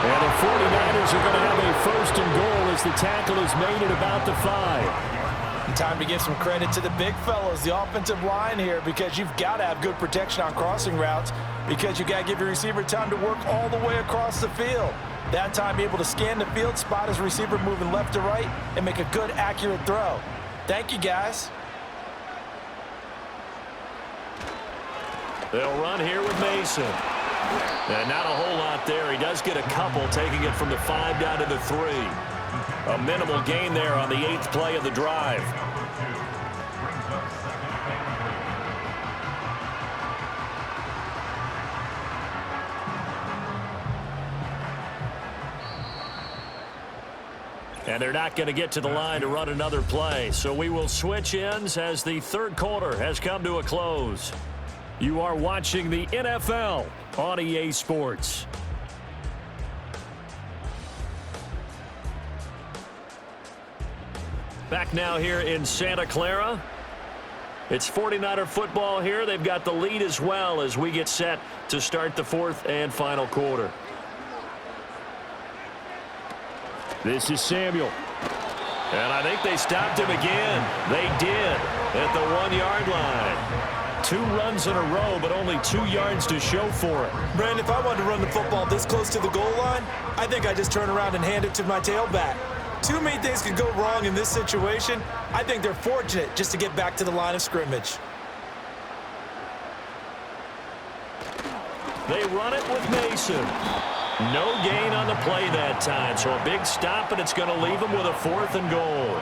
And the 49ers are going to have a 1st and goal as the tackle is made at about the 5. Time to give some credit to the big fellas, the offensive line here, because you've got to have good protection on crossing routes because you got to give your receiver time to work all the way across the field. That time, be able to scan the field, spot his receiver moving left to right, and make a good, accurate throw. Thank you, guys. They'll run here with Mason. And not a whole lot there. He does get a couple, taking it from the 5 down to the 3. A minimal gain there on the 8th play of the drive. And they're not going to get to the line to run another play. So we will switch ends as the 3rd quarter has come to a close. You are watching the NFL on EA Sports. Back now here in Santa Clara. It's 49er football here. They've got the lead as well as we get set to start the 4th and final quarter. This is Samuel. And I think they stopped him again. They did at the 1-yard line. 2 runs in a row, but only 2 yards to show for it. Brandon, if I wanted to run the football this close to the goal line, I think I just turn around and hand it to my tailback. Too many things could go wrong in this situation. I think they're fortunate just to get back to the line of scrimmage. They run it with Mason. No gain on the play that time, so a big stop, and it's going to leave them with a 4th and goal.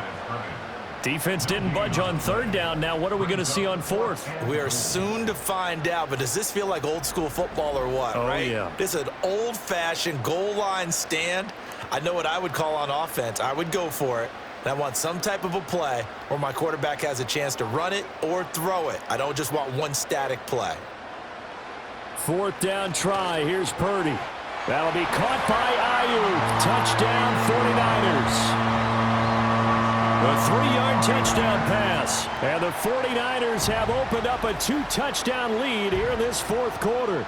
Defense didn't budge on 3rd down. Now what are we going to see on 4th? We are soon to find out, but does this feel like old school football or what, right? Yeah. This is an old-fashioned goal line stand. I know what I would call on offense. I would go for it. And I want some type of a play where my quarterback has a chance to run it or throw it. I don't just want one static play. 4th down try. Here's Purdy. That'll be caught by Ayuk. Touchdown 49ers. A 3-yard touchdown pass. And the 49ers have opened up a 2-touchdown lead here in this 4th quarter.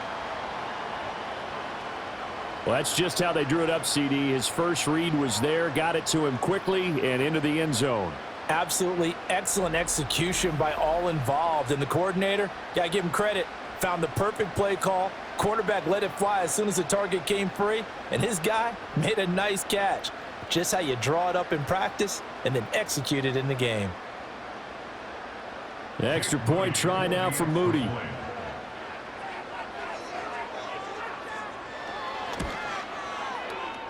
Well, that's just how they drew it up, CD. His first read was there, got it to him quickly and into the end zone. Absolutely excellent execution by all involved. And the coordinator, got to give him credit, found the perfect play call. Quarterback let it fly as soon as the target came free, and his guy made a nice catch. Just how you draw it up in practice and then execute it in the game. The extra point try now for Moody.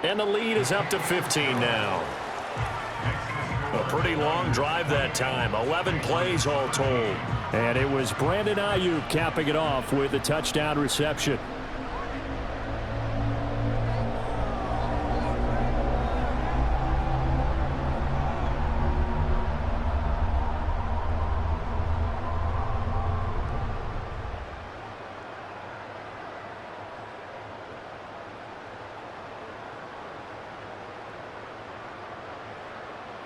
And the lead is up to 15 now. A pretty long drive that time. 11 plays all told. And it was Brandon Ayuk capping it off with a touchdown reception.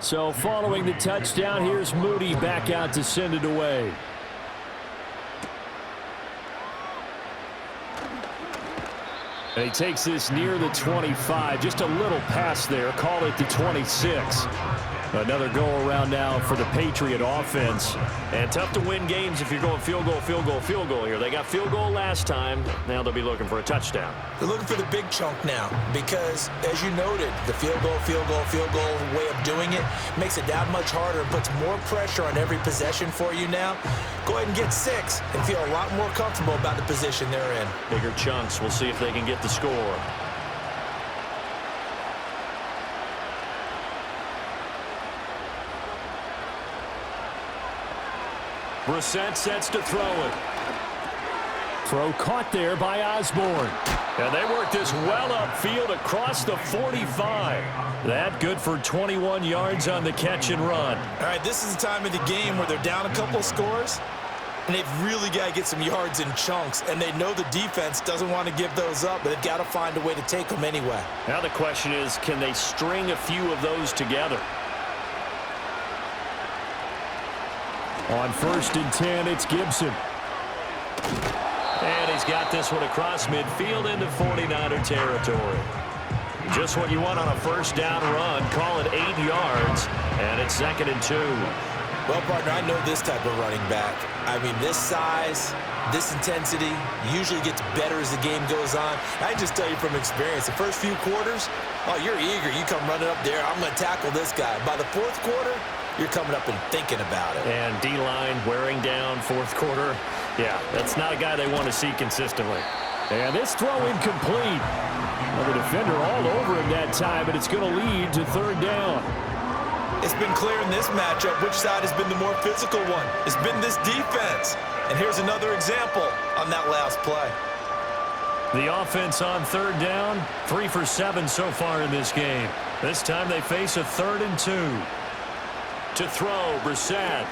So following the touchdown, here's Moody back out to send it away. And he takes this near the 25. Just a little pass there. Call it the 26. Another go-around now for the Patriot offense. And tough to win games if you're going field goal, field goal, field goal here. They got field goal last time. Now they'll be looking for a touchdown. They're looking for the big chunk now because, as you noted, the field goal way of doing it makes it that much harder and puts more pressure on every possession for you now. Go ahead and get 6 and feel a lot more comfortable about the position they're in. Bigger chunks. We'll see if they can get the score. Brissett sets to throw it. Throw caught there by Osborne. And they work this well upfield across the 45. That good for 21 yards on the catch and run. All right, this is the time of the game where they're down a couple of scores, and they've really got to get some yards in chunks, and they know the defense doesn't want to give those up, but they've got to find a way to take them anyway. Now the question is, can they string a few of those together? On 1st and 10, it's Gibson. And he's got this one across midfield into 49er territory. Just what you want on a first down run. Call it 8 yards, and it's 2nd and 2. Well, partner, I know this type of running back. I mean, this size, this intensity usually gets better as the game goes on. I just tell you from experience, the first few quarters, oh, you're eager. You come running up there, I'm going to tackle this guy. By the 4th quarter, you're coming up and thinking about it. And D-line wearing down 4th quarter. Yeah, that's not a guy they want to see consistently. And this throw incomplete. Well, the defender all over him that time, but it's going to lead to 3rd down. It's been clear in this matchup which side has been the more physical one. It's been this defense. And here's another example on that last play. The offense on 3rd down, 3 for 7 so far in this game. This time they face a 3rd and 2. To throw, Brissett.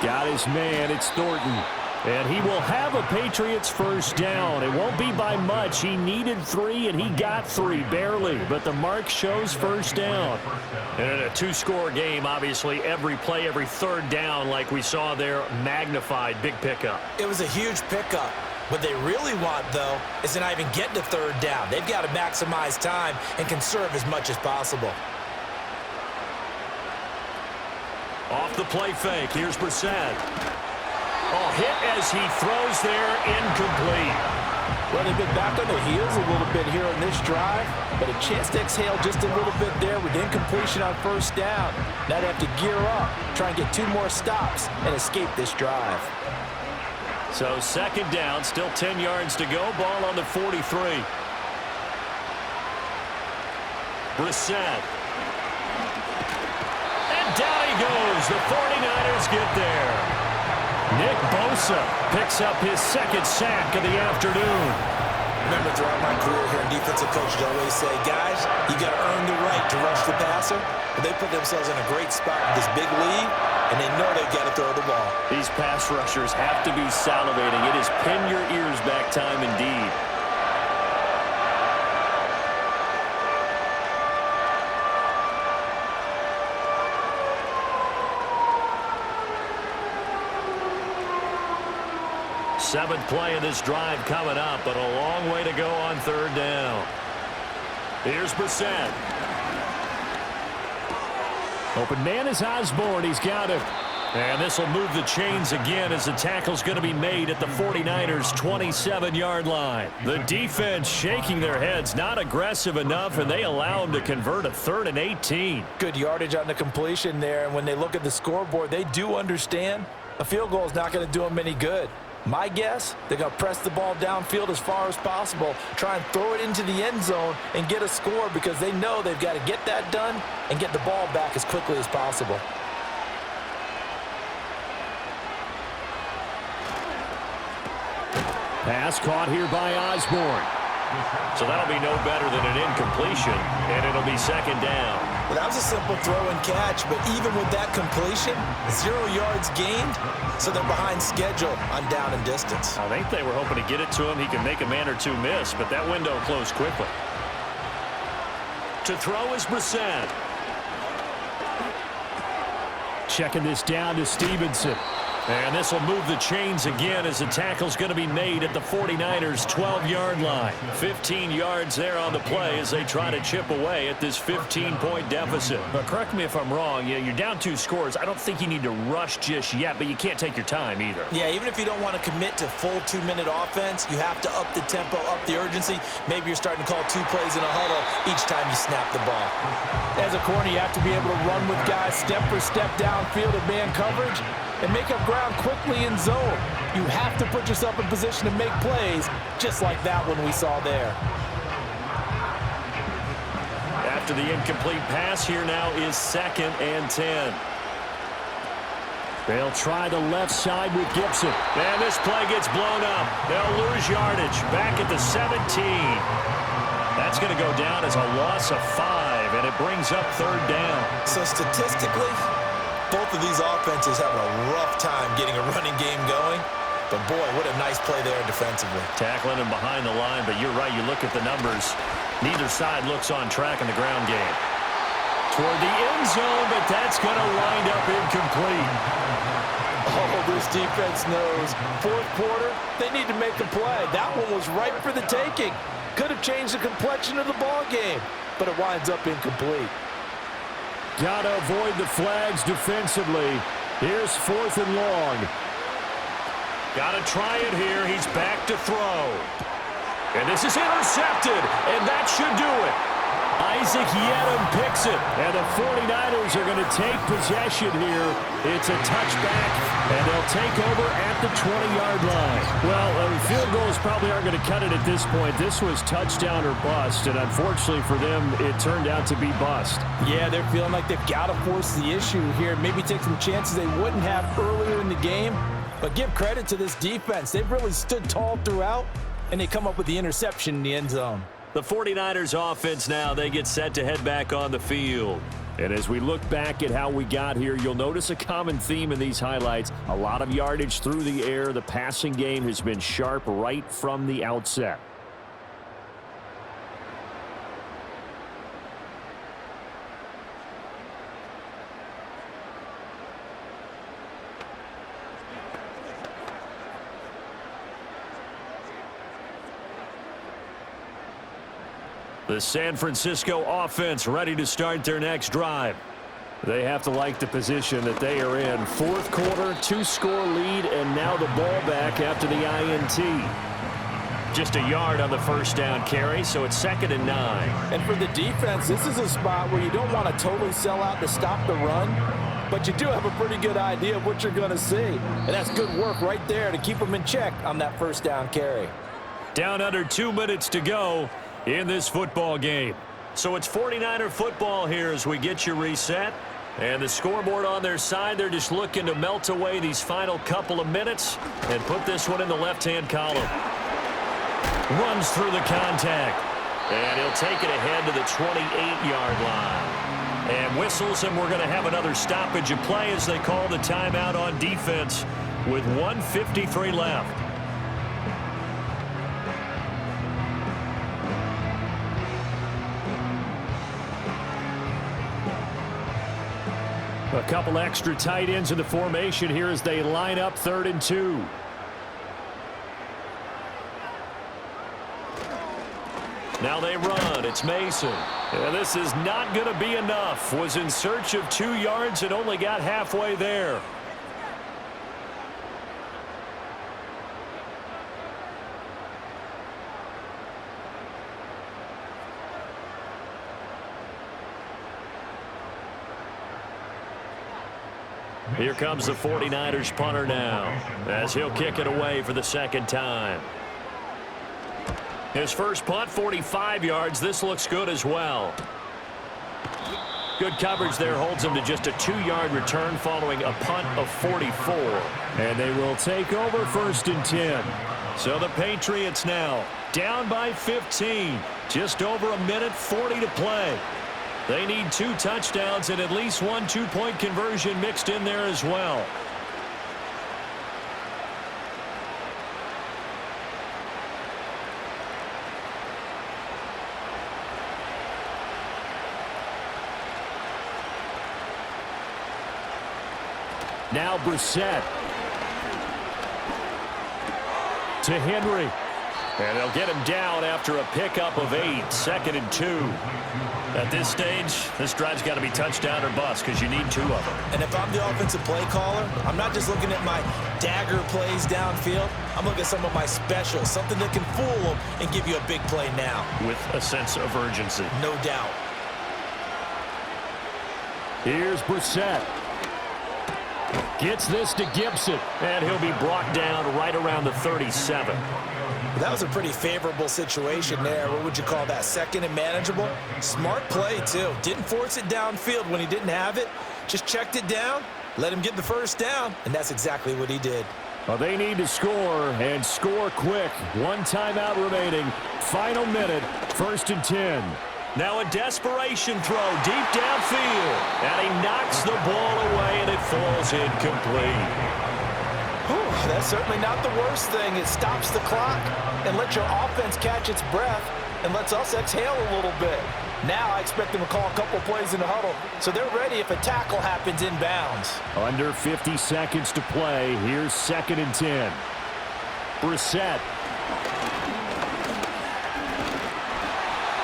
Got his man, it's Thornton. And he will have a Patriots first down. It won't be by much. He needed 3, and he got 3, barely. But the mark shows first down. And in a 2-score game, obviously, every play, every 3rd down, like we saw there, magnified, big pickup. It was a huge pickup. What they really want, though, is to not even get to 3rd down. They've got to maximize time and conserve as much as possible. Off the play fake, here's Brissett. Oh, hit as he throws there, incomplete. Well, they've been back on their heels a little bit here on this drive, but a chance to exhale just a little bit there with incompletion on 1st down. Now they have to gear up, try and get 2 more stops, and escape this drive. So 2nd down, still 10 yards to go. Ball on the 43. Brissett. And down he goes. The 49ers get there. Nick Bosa picks up his 2nd sack of the afternoon. Remember, throughout my career here in defensive coaches always say, guys, you got to earn the right to rush the passer. But they put themselves in a great spot with this big lead, and they know they've got to throw the ball. These pass rushers have to be salivating. It is pin your ears back time indeed. Seventh play of this drive coming up, but a long way to go on 3rd down. Here's Brissett. Open man is Osborne. He's got him. And this will move the chains again as the tackle's going to be made at the 49ers' 27-yard line. The defense shaking their heads, not aggressive enough, and they allow them to convert a 3rd and 18. Good yardage on the completion there, and when they look at the scoreboard, they do understand a field goal is not going to do them any good. My guess, they're going to press the ball downfield as far as possible, try and throw it into the end zone and get a score because they know they've got to get that done and get the ball back as quickly as possible. Pass caught here by Osborne. So that'll be no better than an incompletion, and it'll be 2nd down. Well, that was a simple throw and catch, but even with that completion, 0 yards gained, so they're behind schedule on down and distance. I think they were hoping to get it to him. He can make a man or two miss, but that window closed quickly. To throw is Brissett. Checking this down to Stevenson. And this will move the chains again as the tackle's going to be made at the 49ers' 12-yard line. 15 yards there on the play as they try to chip away at this 15-point deficit. But correct me if I'm wrong, you're down 2 scores. I don't think you need to rush just yet, but you can't take your time either. Yeah, even if you don't want to commit to full 2-minute offense, you have to up the tempo, up the urgency. Maybe you're starting to call 2 plays in a huddle each time you snap the ball. As a corner, you have to be able to run with guys step for step downfield in man coverage and make up ground quickly in zone. You have to put yourself in position to make plays, just like that one we saw there. After the incomplete pass, here now is 2nd and 10. They'll try the left side with Gibson. And this play gets blown up. They'll lose yardage back at the 17. That's going to go down as a loss of 5, and it brings up 3rd down. So statistically, both of these offenses having a rough time getting a running game going. But, boy, what a nice play there defensively. Tackling him behind the line, but you're right. You look at the numbers. Neither side looks on track in the ground game. Toward the end zone, but that's going to wind up incomplete. Oh, this defense knows. 4th quarter, they need to make a play. That one was ripe for the taking. Could have changed the complexion of the ball game, but it winds up incomplete. Got to avoid the flags defensively. Here's 4th and long. Got to try it here. He's back to throw. And this is intercepted, and that should do it. Isaac Yedem picks it, and the 49ers are going to take possession here. It's a touchback, and they'll take over at the 20-yard line. Well, field goals probably aren't going to cut it at this point. This was touchdown or bust, and unfortunately for them, it turned out to be bust. Yeah, they're feeling like they've got to force the issue here. Maybe take some chances they wouldn't have earlier in the game. But give credit to this defense. They've really stood tall throughout, and they come up with the interception in the end zone. The 49ers offense now, they get set to head back on the field. And as we look back at how we got here, you'll notice a common theme in these highlights. A lot of yardage through the air. The passing game has been sharp right from the outset. The San Francisco offense ready to start their next drive. They have to like the position that they are in. 4th quarter, 2-score lead, and now the ball back after the INT. Just a yard on the 1st down carry, so it's 2nd and 9. And for the defense, this is a spot where you don't want to totally sell out to stop the run, but you do have a pretty good idea of what you're going to see. And that's good work right there to keep them in check on that 1st down carry. Down under 2 minutes to go in this football game. So it's 49er football here as we get you reset. And the scoreboard on their side, they're just looking to melt away these final couple of minutes and put this one in the left-hand column. Runs through the contact. And he'll take it ahead to the 28-yard line. And whistles, and we're going to have another stoppage of play as they call the timeout on defense with 1:53 left. A couple extra tight ends in the formation here as they line up 3rd and 2. Now they run. It's Mason. And this is not going to be enough. Was in search of 2 yards and only got halfway there. Here comes the 49ers punter now, as he'll kick it away for the second time. His first punt, 45 yards. This looks good as well. Good coverage there holds him to just a 2-yard return following a punt of 44. And they will take over 1st and 10. So the Patriots now down by 15. Just over a minute 40 to play. They need 2 touchdowns and at least 1 2-point conversion mixed in there as well. Now Brissett. To Henry. And they'll get him down after a pickup of 8. 2nd and 2. At this stage, this drive's got to be touchdown or bust because you need 2 of them. And if I'm the offensive play caller, I'm not just looking at my dagger plays downfield. I'm looking at some of my specials, something that can fool them and give you a big play now. With a sense of urgency. No doubt. Here's Brissett. Gets this to Gibson, and he'll be brought down right around the 37. That was a pretty favorable situation there. What would you call that? 2nd and manageable? Smart play, too. Didn't force it downfield when he didn't have it. Just checked it down, let him get the first down, and that's exactly what he did. Well, they need to score, and score quick. 1 timeout remaining. Final minute, 1st and 10. Now a desperation throw deep downfield, and he knocks the ball away, and it falls incomplete. Whew, that's certainly not the worst thing. It stops the clock and lets your offense catch its breath and lets us exhale a little bit. Now I expect them to call a couple plays in the huddle, so they're ready if a tackle happens inbounds. Under 50 seconds to play. Here's 2nd and 10. Brissett.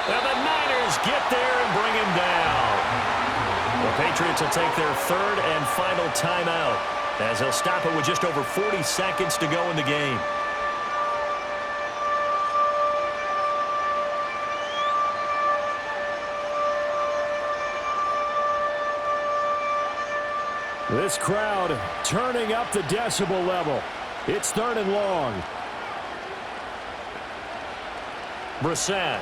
And the Niners get there and bring him down. The Patriots will take their 3rd and final timeout, as they'll stop it with just over 40 seconds to go in the game. This crowd turning up the decibel level. It's 3rd and long. Brissett.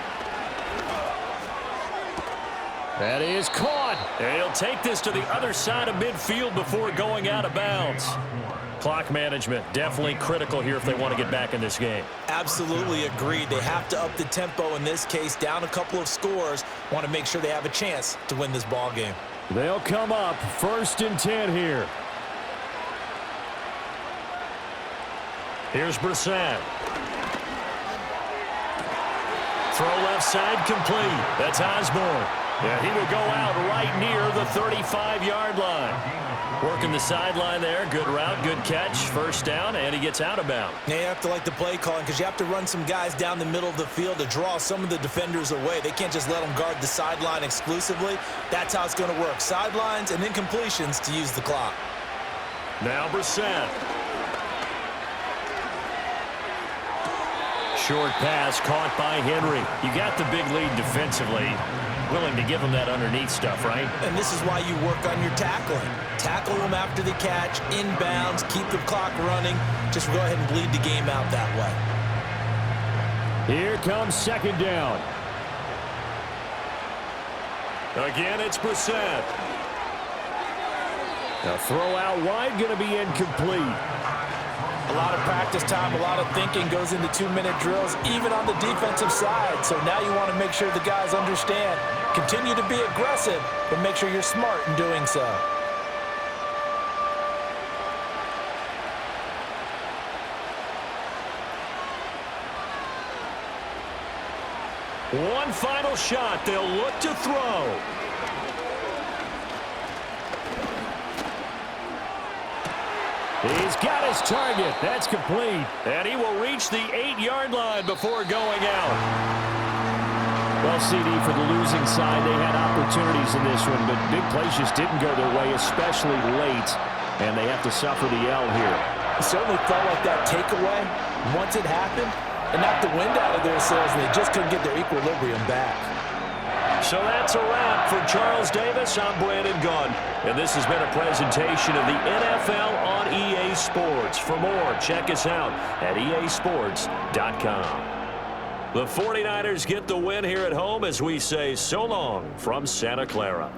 That is caught. And he'll take this to the other side of midfield before going out of bounds. Clock management definitely critical here if they want to get back in this game. Absolutely agreed. They have to up the tempo in this case, down a couple of scores. Want to make sure they have a chance to win this ball game. They'll come up 1st and 10 here. Here's Brissett. Throw left side complete. That's Osborne. Yeah, he will go out right near the 35-yard line. Working the sideline there. Good route, good catch. 1st down, and he gets out of bounds. Now you have to like the play calling because you have to run some guys down the middle of the field to draw some of the defenders away. They can't just let them guard the sideline exclusively. That's how it's going to work. Sidelines and then completions to use the clock. Now Brissett. Short pass caught by Henry. You got the big lead defensively. Willing to give them that underneath stuff, right? And this is why you work on your tackling. Tackle them after the catch, inbounds, keep the clock running. Just go ahead and bleed the game out that way. Here comes 2nd down. Again, it's Brissett. The throw out wide going to be incomplete. A lot of practice time, a lot of thinking goes into 2-minute drills, even on the defensive side. So now you want to make sure the guys understand. Continue to be aggressive, but make sure you're smart in doing so. One final shot. They'll look to throw. He's got his target. That's complete. And he will reach the 8-yard line before going out. Well, CD, for the losing side, they had opportunities in this one, but big plays just didn't go their way, especially late, and they have to suffer the L here. It certainly felt like that takeaway, once it happened, and knocked the wind out of their sails, and they just couldn't get their equilibrium back. So that's a wrap for Charles Davis. I'm Brandon Gunn, and this has been a presentation of the NFL on EA Sports. For more, check us out at easports.com. The 49ers get the win here at home as we say so long from Santa Clara.